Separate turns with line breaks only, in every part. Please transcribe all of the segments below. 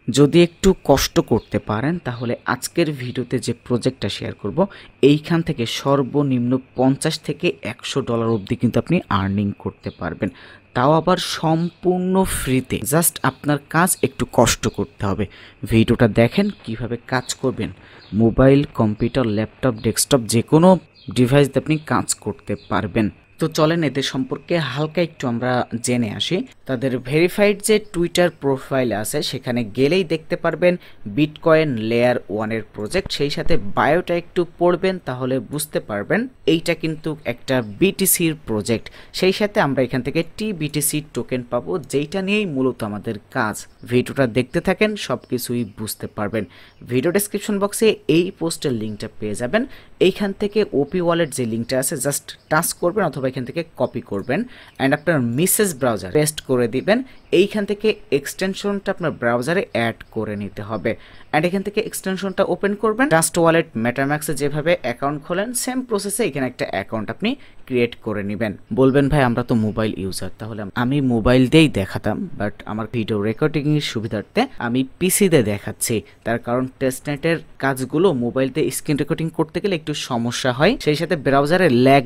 যদি একটু কষ্ট করতে পারেন তাহলে আজকের ভিডিওতে যে প্রজেক্টটা শেয়ার করব এইখান থেকে সর্বনিম্ন 50 থেকে $100 অবধি কিন্তু আপনি আর্নিং করতে পারবেন, তাও আবার সম্পূর্ণ ফ্রিতে। জাস্ট আপনার কাজ একটু কষ্ট করতে হবে। ভিডিওটা দেখেন কিভাবে কাজ করবেন। মোবাইল, কম্পিউটার, ল্যাপটপ, ডেস্কটপ যে কোনো ডিভাইসে আপনি কাজ করতে পারবেন। তো চলেন এদের সম্পর্কে হালকা একটু আমরা জেনে আসি। তাদের ভেরিফাইড যে টুইটার প্রোফাইল আছে সেখানে গেলেই দেখতে পারবেন বিটকয়েন লেয়ার 1-এর প্রজেক্ট। সেই সাথে বায়োটা একটু পড়বেন তাহলে বুঝতে পারবেন এইটা কিন্তু একটা বিটিসির প্রজেক্ট। সেই সাথে আমরা এখান থেকে টিবিটিসি টোকেন পাবো, যেইটা নিয়েই মূলত আমাদের কাজ। ভিডিওটা দেখতে থাকেন, সব কিছুই বুঝতে পারবেন। ভিডিও ডেসক্রিপশন বক্সে এই পোস্টের লিঙ্কটা পেয়ে যাবেন। এইখান থেকে ওপি ওয়ালেট যে লিঙ্কটা আছে জাস্ট টাচ করবেন অথবা এখান থেকে কপি করবেন অ্যান্ড আপনার মেসেজ ব্রাউজার পেস্ট করে দিবেন। এইখান থেকে এক্সটেনশনটা আপনার ব্রাউজারে অ্যাড করে নিতে হবে অ্যান্ড এখান থেকে এক্সটেনশনটা ওপেন করবেন। ট্রাস্ট ওয়ালেট মেটাম্যাক্সে যেভাবে অ্যাকাউন্ট খোলেন সেম প্রসেসে এখানে একটা অ্যাকাউন্ট আপনি ক্রিয়েট করে নেবেন। বলবেন ভাই আমরা তো মোবাইল ইউজার, তাহলে আমি মোবাইল দিয়েই দেখাতাম, বাট আমার ভিডিও রেকর্ডিং এর সুবিধার্থে আমি পিসি দিয়ে দেখাচ্ছি। তার কারণ টেস্টনেটের কাজগুলো মোবাইল দিয়ে স্ক্রিন রেকর্ডিং করতে গেলে একটু সমস্যা হয়, সেই সাথে ব্রাউজারে ল্যাগ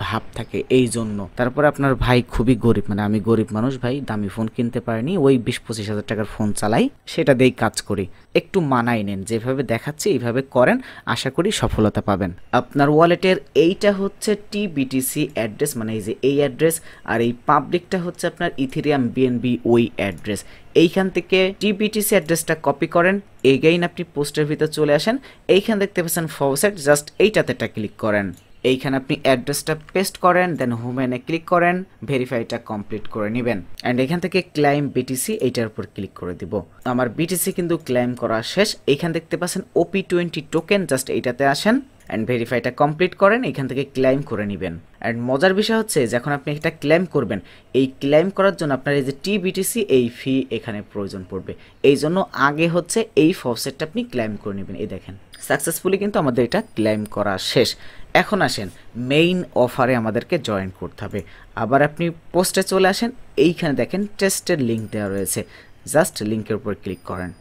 ভাব থাকে এই জন্য। তারপরে আপনার ভাই খুবই গরিব, মানে আমি গরিব মানুষ ভাই, দামি ফোন কিনতে পারিনি, ওই 20-25 হাজার টাকার ফোন চালাই, সেটা দিয়েই কাজ করি। একটু মানাই নেন, যেভাবে দেখাচ্ছি এইভাবে করেন, আশা করি সফলতা পাবেন। আপনার ওয়ালেটের এইটা হচ্ছে টিবিটিসি অ্যাড্রেস, মানে এই যে এই অ্যাড্রেস, আর এই পাবলিকটা হচ্ছে আপনার ইথেরিয়াম বিএনবি ওই অ্যাড্রেস। এইখান থেকে টিবিটিসি অ্যাড্রেসটা কপি করেন, এগেইন আপনি পোস্টের ভিতর চলে আসেন, এইখান দেখতে পাচ্ছেন ফরওয়ার্ড, জাস্ট এইটাতে একটা ক্লিক করেন। এইখানে আপনি অ্যাড্রেসটা পেস্ট করেন, দেন হোমেনে ক্লিক করেন, ভেরিফাইটা কমপ্লিট করে নেবেন অ্যান্ড এখান থেকে ক্লাইম বিটিসি এইটার উপর ক্লিক করে দিব। আমার বিটিসি কিন্তু ক্লাইম করা শেষ। এইখান দেখতে পাচ্ছেন OP20 টোকেন, জাস্ট এইটাতে আসেন অ্যান্ড ভেরিফাইটা কমপ্লিট করেন, এখান থেকে ক্লাইম করে নেবেন। অ্যান্ড মজার বিষয় হচ্ছে যখন আপনি এটা ক্লেম করবেন, এই ক্লেম করার জন্য আপনার এই যে টিবিটিসি এই ফি এখানে প্রয়োজন পড়বে। এই জন্য আগে হচ্ছে এই ফসেটটা আপনি ক্লেম করে নেবেন। এই দেখেন সাকসেসফুলি কিন্তু আমাদের এটা ক্লেম করা শেষ। এখন আসেন মেইন অফারে আমাদেরকে জয়েন করতে হবে। আবার আপনি পোস্টে চলে আসেন, এইখানে দেখেন টেস্টের লিঙ্ক দেওয়া রয়েছে, জাস্ট লিঙ্কের উপর ক্লিক করেন।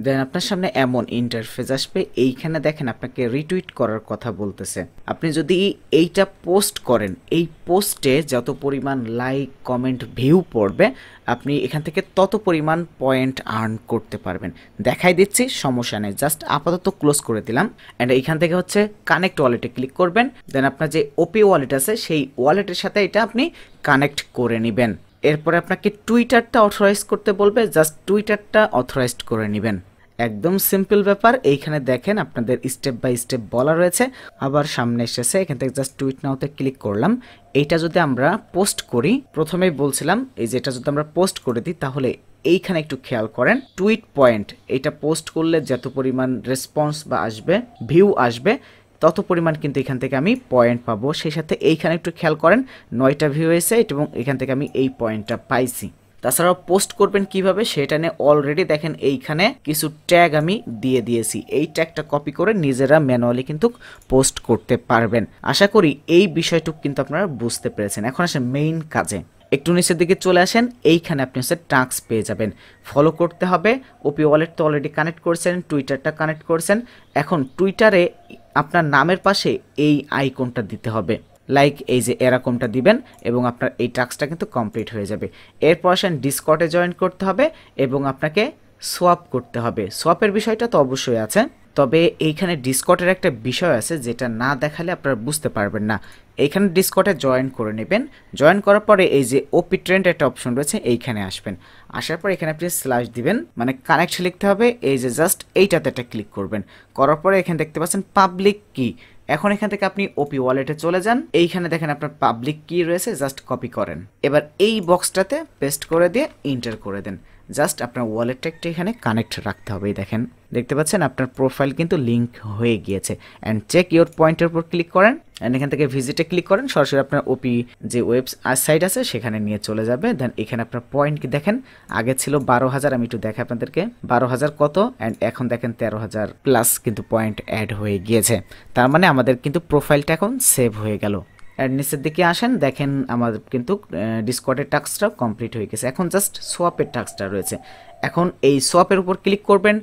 দেন আপনার সামনে এমন ইন্টারফেস আসবে, এইখানে দেখেন আপনাকে রিটুইট করার কথা বলতেছে। আপনি যদি এইটা পোস্ট করেন, এই পোস্টে যত পরিমাণ লাইক, কমেন্ট, ভিউ পড়বে আপনি এখান থেকে তত পরিমাণ পয়েন্ট আর্ন করতে পারবেন। দেখাই দিচ্ছি, সমস্যা নেই, জাস্ট আপাতত ক্লোজ করে দিলাম অ্যান্ড এইখান থেকে হচ্ছে কানেক্ট ওয়ালেটে ক্লিক করবেন। দেন আপনার যে ওপি ওয়ালেট আছে সেই ওয়ালেটের সাথে এটা আপনি কানেক্ট করে নেবেন। এরপরে আপনাকে টুইটারটা অথরাইজ করতে বলবে, জাস্ট টুইটারটা অথরাইজ করে নেবেন। একদম সিম্পল ব্যাপার। এইখানে দেখেন আপনাদের স্টেপ বাই স্টেপ বলা রয়েছে। আবার সামনে এসেছে, এখান থেকে জাস্ট টুইট নাওতে ক্লিক করলাম। এইটা যদি আমরা পোস্ট করি, প্রথমেই বলছিলাম এই যে এটা যদি আমরা পোস্ট করে দিই তাহলে এইখানে একটু খেয়াল করেন টুইট পয়েন্ট, এটা পোস্ট করলে যত পরিমাণ রেসপন্স বা আসবে, ভিউ আসবে, তত পরিমাণ কিন্তু এখান থেকে আমি পয়েন্ট পাবো। সেই সাথে এইখানে একটু খেয়াল করেন 9টা ভিউ এসে এবং এখান থেকে আমি এই পয়েন্টটা পাইছি। তাছাড়াও পোস্ট করবেন কিভাবে সেটা নিয়ে অলরেডি দেখেন এইখানে কিছু ট্যাগ আমি দিয়ে দিয়েছি। এই ট্যাগটা কপি করে নিজেরা ম্যানুয়ালি কিন্তু পোস্ট করতে পারবেন। আশা করি এই বিষয়টুকু কিন্তু আপনারা বুঝতে পেরেছেন। এখন আসেন মেইন কাজে। একটু নিচের দিকে চলে আসেন, এইখানে আপনি হচ্ছে টাস্ক পেয়ে যাবেন। ফলো করতে হবে। ওপি ওয়ালেট তো অলরেডি কানেক্ট করেছেন, টুইটারটা কানেক্ট করেছেন। এখন টুইটারে আপনার নামের পাশে এই আইকনটা দিতে হবে, লাইক এই যে এরকমটা দিবেন এবং আপনার এই টাস্কটা কিন্তু কমপ্লিট হয়ে যাবে। এরপর আসেন ডিসকর্ডে জয়েন করতে হবে এবং আপনাকে সোয়াপ করতে হবে। সোয়াপের বিষয়টা তো অবশ্যই আছে, তবে এইখানে ডিসকর্ডের একটা বিষয় আছে যেটা না দেখালে আপনারা বুঝতে পারবেন না। এইখানে ডিসকর্ডে জয়েন করে নেবেন। জয়েন করার পরে এই যে ওপি ট্রেন্ড একটা অপশন রয়েছে, এইখানে আসবেন। আসার পর এখানে আপনি স্ল্যাশ দিবেন, মানে কানেক্ট লিখতে হবে। এই যে জাস্ট এইটাতে একটা ক্লিক করবেন, করার পরে এখানে দেখতে পাচ্ছেন পাবলিক কি। এখন এখান থেকে আপনি ওপি ওয়ালেটে চলে যান, এইখানে দেখেন আপনার পাবলিক কি রয়েছে, জাস্ট কপি করেন। এবার এই বক্সটাতে পেস্ট করে দিয়ে এন্টার করে দেন। জাস্ট আপনার ওয়ালেটটা একটু এখানে কানেক্ট রাখতে হবে। দেখেন দেখতে পাচ্ছেন আপনার প্রোফাইল কিন্তু লিঙ্ক হয়ে গিয়েছে। অ্যান্ড চেক ইওর পয়েন্টের উপর ক্লিক করেন অ্যান্ড এখান থেকে ভিজিটে ক্লিক করেন, সরাসরি আপনার ওপি যে ওয়েবসাইট আছে সেখানে নিয়ে চলে যাবে। দেন এখানে আপনার পয়েন্ট কি দেখেন, আগে ছিল 12,000, আমি একটু দেখাই আপনাদেরকে 12,000 কত, অ্যান্ড এখন দেখেন 13,000 প্লাস কিন্তু পয়েন্ট অ্যাড হয়ে গিয়েছে। তার মানে আমাদের কিন্তু প্রোফাইলটা এখন সেভ হয়ে গেল। আর নিচের দিকে আসেন, দেখেন আমাদের কিন্তু ডিসকর্ডের টাস্কটা কমপ্লিট হয়ে গেছে। এখন জাস্ট সোয়াপের টাস্কটা রয়েছে। এখন এই সোয়াপের উপর ক্লিক করবেন,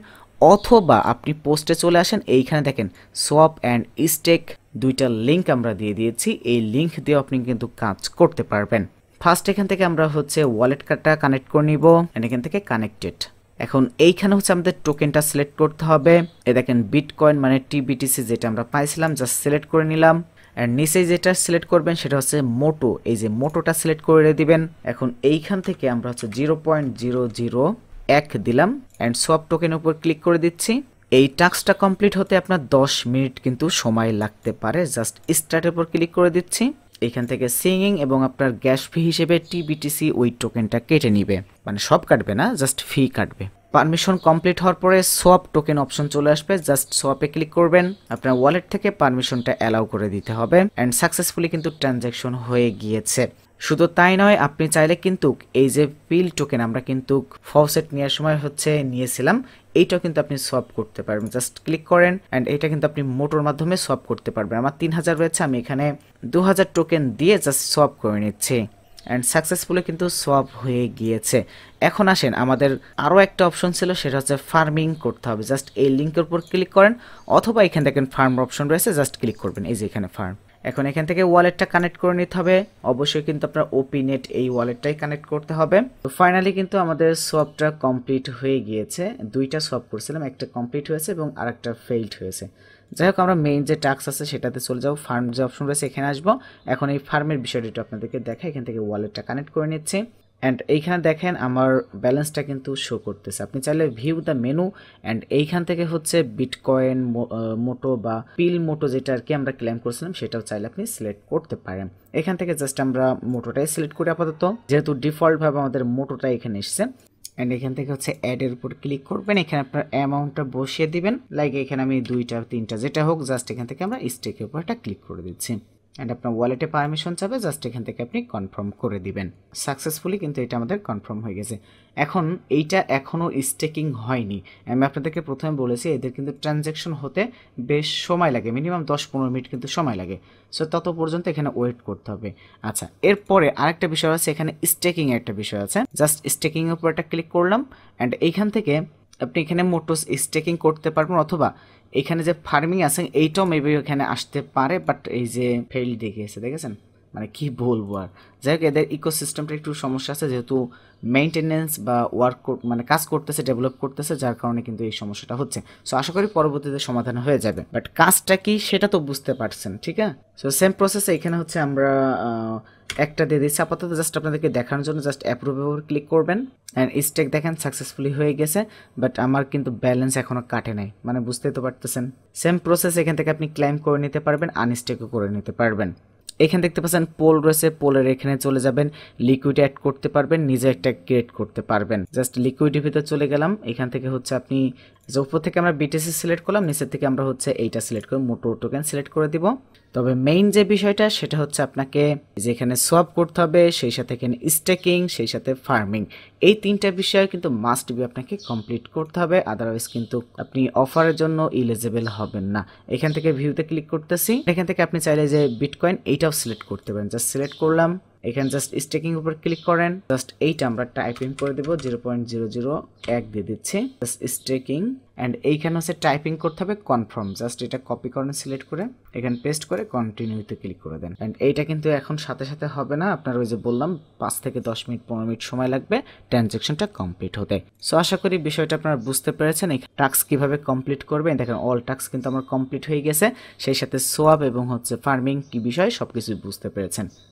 অথবা আপনি পোস্টে চলে আসেন, এইখানে দেখেন সোয়াপ অ্যান্ড স্টেক দুইটা লিঙ্ক আমরা দিয়ে দিয়েছি। এই লিঙ্ক দিয়ে আপনি কিন্তু কাজ করতে পারবেন। ফার্স্ট এখান থেকে আমরা হচ্ছে ওয়ালেট কার্ডটা কানেক্ট করে নিব, এখান থেকে কানেক্টেড। এখন এইখানে হচ্ছে আমাদের টোকেনটা সিলেক্ট করতে হবে। দেখেন বিটকয়েন মানে টিবিটিসি যেটা আমরা পাইছিলাম, জাস্ট সিলেক্ট করে নিলাম। আর নিচে যেটা সিলেক্ট করবেন সেটা হচ্ছে মোটো, এই যে মোটোটা সিলেক্ট করে দিবেন। এখন এইখান থেকে আমরা হচ্ছে 0.001 দিলাম অ্যান্ড সোয়াপ টোকেনের উপর ক্লিক করে দিচ্ছি। এই টাস্কটা কমপ্লিট হতে আপনার 10 মিনিট কিন্তু সময় লাগতে পারে। জাস্ট স্টার্টের উপর ক্লিক করে দিচ্ছি। এখান থেকে সিঙ্গিং এবং আপনার গ্যাস ফি হিসেবে টিবিটিসি ওই টোকেনটা কেটে নিবে, মানে সব কাটবে না, জাস্ট ফি কাটবে। পারমিশন কমপ্লিট হওয়ার পরে সোয়াপ টোকেন অপশন চলে আসবে, জাস্ট সোয়াপে ক্লিক করবেন। আপনার ওয়ালেট থেকে পারমিশনটা অ্যালাউ করে দিতে হবে অ্যান্ড সাকসেসফুলি কিন্তু ট্রানজ্যাকশন হয়ে গিয়েছে। শুধু তাই নয়, আপনি চাইলে কিন্তু এই যে পিল টোকেন আমরা কিন্তু ফসেট নেওয়ার সময় হচ্ছে নিয়েছিলাম, এইটাও কিন্তু আপনি সোয়াপ করতে পারবেন। জাস্ট ক্লিক করেন অ্যান্ড এটা কিন্তু আপনি মোটোর মাধ্যমে সোয়াপ করতে পারবেন। আমার 3000 রয়েছে, আমি এখানে 2000 টোকেন দিয়ে জাস্ট সোয়াপ করে নিচ্ছি অ্যান্ড সাকসেসফুলি কিন্তু সোয়াপ হয়ে গিয়েছে। এখন আসেন, আমাদের আরও একটা অপশন ছিল, সেটা হচ্ছে ফার্মিং করতে হবে। জাস্ট এই লিঙ্কের উপর ক্লিক করেন, অথবা এখান থেকে ফার্ম অপশন রয়েছে, জাস্ট ক্লিক করবেন, এই যে এখানে ফার্ম। এখন এখান থেকে ওয়ালেটটা কানেক্ট করে নিতে হবে। অবশ্যই কিন্তু আপনার ওপিনেট এই ওয়ালেটটাই কানেক্ট করতে হবে। তো ফাইনালি কিন্তু আমাদের সোয়াপটা কমপ্লিট হয়ে গিয়েছে। দুইটা সোয়াপ করছিলাম, একটা কমপ্লিট হয়েছে এবং আরেকটা ফেইলড হয়েছে। যাই হোক, আমরা মেইন যে টাস্ক আছে সেটাতে চলে যাবো। ফার্ম যে অপশন রয়েছে এখানে আসবো। এখন এই ফার্মের বিষয়টা আপনাদেরকে দেখা, এখান থেকে ওয়ালেটটা কানেক্ট করে নিচ্ছি অ্যান্ড এইখানে দেখেন আমার ব্যালেন্সটা কিন্তু শো করতেছে। আপনি চাইলে ভিউ দ্য মেনু অ্যান্ড এইখান থেকে হচ্ছে বিটকয়েন মোটো বা পিল মোটো যেটা আর কি আমরা ক্লেম করছিলাম সেটাও চাইলে আপনি সিলেক্ট করতে পারেন। এখান থেকে জাস্ট আমরা মোটোটাই সিলেক্ট করি আপাতত, যেহেতু ডিফল্টভাবে আমাদের মোটোটা এখানে এসছে। অ্যান্ড এখান থেকে হচ্ছে অ্যাডের উপর ক্লিক করবেন, এখানে আপনার অ্যামাউন্টটা বসিয়ে দিবেন। লাইক এখানে আমি 2টা 3টা যেটা হোক, জাস্ট এখান থেকে আমরা স্টেকের উপর একটা ক্লিক করে দিচ্ছি অ্যান্ড আপনার ওয়ালেটে পারমিশন চাবে, জাস্ট এখান থেকে আপনি কনফার্ম করে দিবেন। সাকসেসফুলি কিন্তু এটা আমাদের কনফার্ম হয়ে গেছে। এখন এইটা এখনও স্টেকিং হয়নি। আমি আপনাদেরকে প্রথমে বলেছি এদের কিন্তু ট্রানজ্যাকশন হতে বেশ সময় লাগে, মিনিমাম 10-15 মিনিট কিন্তু সময় লাগে। সো তত পর্যন্ত এখানে ওয়েট করতে হবে। আচ্ছা, এরপরে আরেকটা বিষয় আছে, এখানে স্টেকিং একটা বিষয় আছে। জাস্ট স্টেকিং এর উপর একটা ক্লিক করলাম অ্যান্ড এইখান থেকে আপনি এখানে মোটোস স্টেকিং করতে পারবেন, অথবা এখানে যে ফার্মিং আছে এইটাও মেবি এখানে আসতে পারে, বাট এই যে ফেল দেখিয়েছে, দেখেছেন, মানে কি বলবো আর। যাই হোক, এদের ইকোসিস্টেমটা একটু সমস্যা আছে, যেহেতু মেইনটেনেন্স বা মানে কাজ করতেছে, ডেভেলপ করতেছে, যার কারণে কিন্তু এই সমস্যাটা হচ্ছে। সো আশা করি পরবর্তীতে সমাধান হয়ে যাবে, বাট কাজটা কি সেটা তো বুঝতে পারছেন, ঠিক আছে। সো সেম প্রসেসে এখানে হচ্ছে আমরা একটা দিয়ে দিচ্ছি আপাতত, জাস্ট আপনাদেরকে দেখানোর জন্য। জাস্ট অ্যাপ্রুভের উপর ক্লিক করবেন অ্যান্ড স্টেক দেখেন সাকসেসফুলি হয়ে গেছে, বাট আমার কিন্তু ব্যালেন্স এখনও কাটে নাই, মানে বুঝতেই তো পারতেছেন। সেম প্রসেস এখান থেকে আপনি ক্লাইম করে নিতে পারবেন, আনস্টেকও করে নিতে পারবেন। এখানে দেখতে পাচ্ছেন পোল রয়েছে, পোলের এখানে চলে যাবেন, লিকুইড অ্যাড করতে পারবেন, নিজে একটা ক্রিয়েট করতে পারবেন। জাস্ট লিকুইডের ভিতরে চলে গেলাম, এখান থেকে হচ্ছে আপনি যে উপর থেকে আমরা বিটিসি সিলেক্ট করলাম, নিচের থেকে আমরা হচ্ছে এইটা সিলেক্ট করে মোটো টোকেন সিলেক্ট করে দিব। তবে মেইন যে বিষয়টা সেটা হচ্ছে আপনাকে যেখানে সোয়াপ করতে হবে, সেই সাথে এখানে স্টেকিং, সেই সাথে ফার্মিং, এই 3টা বিষয় কিন্তু মাস্ট বি আপনাকে কমপ্লিট করতে হবে, আদারওয়াইজ কিন্তু আপনি অফারের জন্য এলিজিবল হবেন না। এখান থেকে ভিউতে ক্লিক করতেছি, এখান থেকে আপনি চাইলে যে বিটকয়েন এইটাও সিলেক্ট করতে পারেন। জাস্ট সিলেক্ট করলাম, এখানে জাস্ট স্টেকিং উপর ক্লিক করেন, জাস্ট এইটা আমরা টাইপিং করে দেবো, 0.001 দিয়ে দিচ্ছি, জাস্ট স্টেকিং অ্যান্ড এইখানে হচ্ছে টাইপিং করতে হবে কনফার্ম। জাস্ট এটা কপি করেন, সিলেক্ট করে এখানে পেস্ট করে কন্টিনিউতে ক্লিক করে দেন। অ্যান্ড এইটা কিন্তু এখন সাথে সাথে হবে না, আপনার ওই যে বললাম 5 থেকে 10 মিনিট 15 মিনিট সময় লাগবে ট্রানজ্যাকশনটা কমপ্লিট হতে। সো আশা করি বিষয়টা আপনারা বুঝতে পেরেছেন। এই টাস্ক কিভাবে কমপ্লিট করবেন, দেখেন অল টাস্ক কিন্তু আমার কমপ্লিট হয়ে গেছে, সেই সাথে সোয়াপ এবং হচ্ছে ফার্মিং কি বিষয় সবকিছু বুঝতে পেরেছেন।